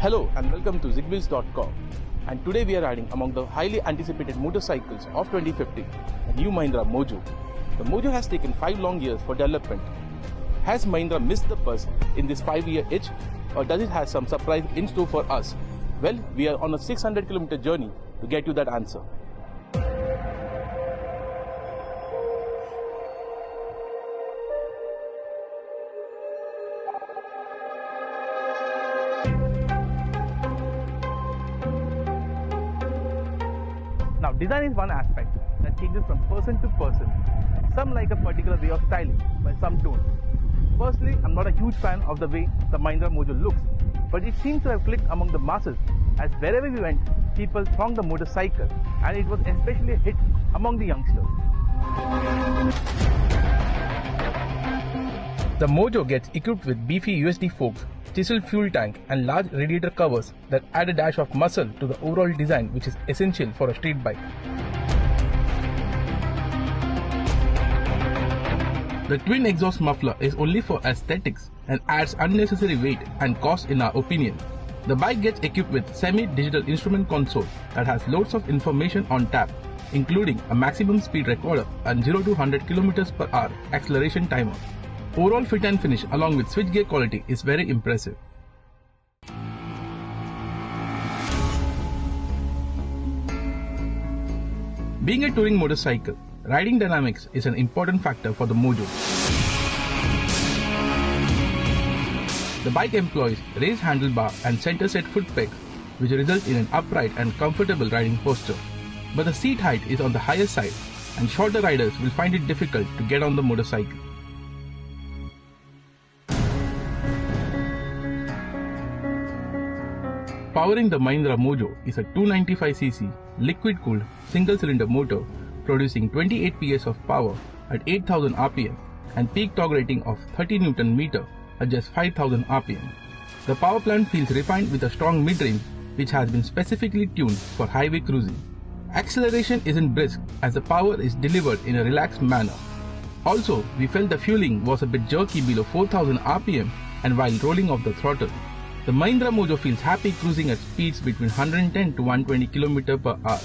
Hello and welcome to ZigWheels.com, and today we are riding among the highly anticipated motorcycles of 2050, the new Mahindra Mojo. The Mojo has taken 5 long years for development. Has Mahindra missed the bus in this 5-year itch, or does it have some surprise in store for us? Well, we are on a 600-kilometer journey to get you that answer. Now, design is one aspect that changes from person to person. Some like a particular way of styling, while some don't. Personally, I'm not a huge fan of the way the Mahindra Mojo looks, but it seems to have clicked among the masses, as wherever we went, people thronged the motorcycle, and it was especially a hit among the youngsters. The Mojo gets equipped with beefy USD forks, chiseled fuel tank and large radiator covers that add a dash of muscle to the overall design, which is essential for a street bike. The twin exhaust muffler is only for aesthetics and adds unnecessary weight and cost in our opinion. The bike gets equipped with semi-digital instrument console that has loads of information on tap, including a maximum speed recorder and 0 to 100 km per hour acceleration timer. Overall fit and finish along with switchgear quality is very impressive. Being a touring motorcycle, riding dynamics is an important factor for the Mojo. The bike employs raised handlebar and center set foot pegs, which result in an upright and comfortable riding posture. But the seat height is on the higher side, and shorter riders will find it difficult to get on the motorcycle. Powering the Mahindra Mojo is a 295cc liquid-cooled single-cylinder motor producing 28 PS of power at 8000 rpm and peak torque rating of 30 Nm at just 5000 rpm. The power plant feels refined with a strong mid-range which has been specifically tuned for highway cruising. Acceleration isn't brisk as the power is delivered in a relaxed manner. Also, we felt the fueling was a bit jerky below 4000 rpm and while rolling off the throttle. The Mahindra Mojo feels happy cruising at speeds between 110 to 120 km per hour.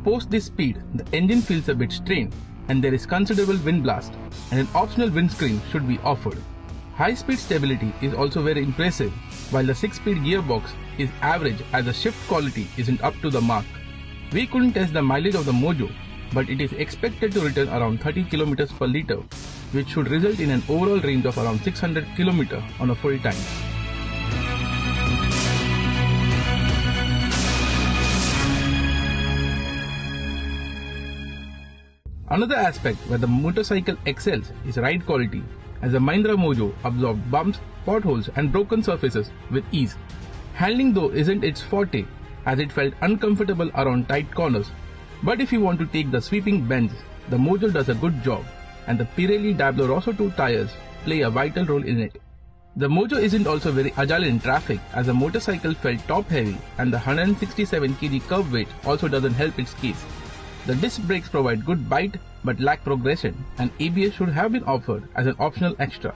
Post this speed, the engine feels a bit strained and there is considerable wind blast, and an optional windscreen should be offered. High-speed stability is also very impressive, while the 6-speed gearbox is average as the shift quality isn't up to the mark. We couldn't test the mileage of the Mojo, but it is expected to return around 30 km per litre, which should result in an overall range of around 600 km on a full tank. Another aspect where the motorcycle excels is ride quality, as the Mahindra Mojo absorbed bumps, potholes and broken surfaces with ease. Handling though isn't its forte, as it felt uncomfortable around tight corners, but if you want to take the sweeping bends, the Mojo does a good job, and the Pirelli Diablo Rosso 2 tires play a vital role in it. The Mojo isn't also very agile in traffic, as the motorcycle felt top heavy and the 167 kg curb weight also doesn't help its case. The disc brakes provide good bite but lack progression, and ABS should have been offered as an optional extra.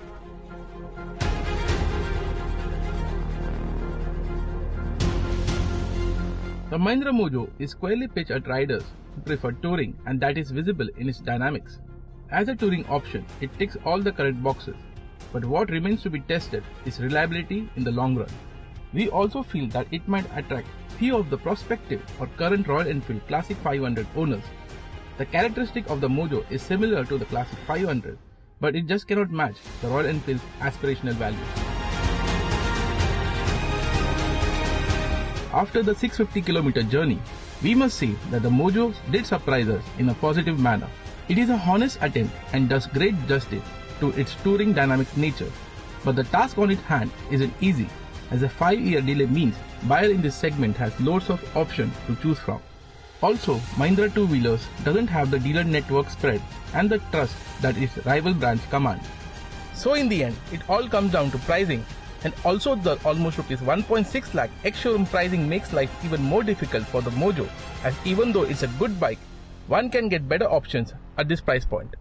The Mahindra Mojo is squarely pitched at riders who prefer touring, and that is visible in its dynamics. As a touring option, it ticks all the correct boxes, but what remains to be tested is reliability in the long run. We also feel that it might attract few of the prospective or current Royal Enfield Classic 500 owners. The characteristic of the Mojo is similar to the Classic 500, but it just cannot match the Royal Enfield's aspirational value. After the 650-kilometer journey, we must say that the Mojo did surprise us in a positive manner. It is a honest attempt and does great justice to its touring dynamic nature, but the task on its hand isn't easy, as a 5-year delay means buyer in this segment has loads of options to choose from. Also, Mahindra two-wheelers doesn't have the dealer network spread and the trust that its rival brands command. So in the end, it all comes down to pricing, and also the almost ₹1.6 lakh ex-showroom pricing makes life even more difficult for the Mojo, as even though it's a good bike, one can get better options at this price point.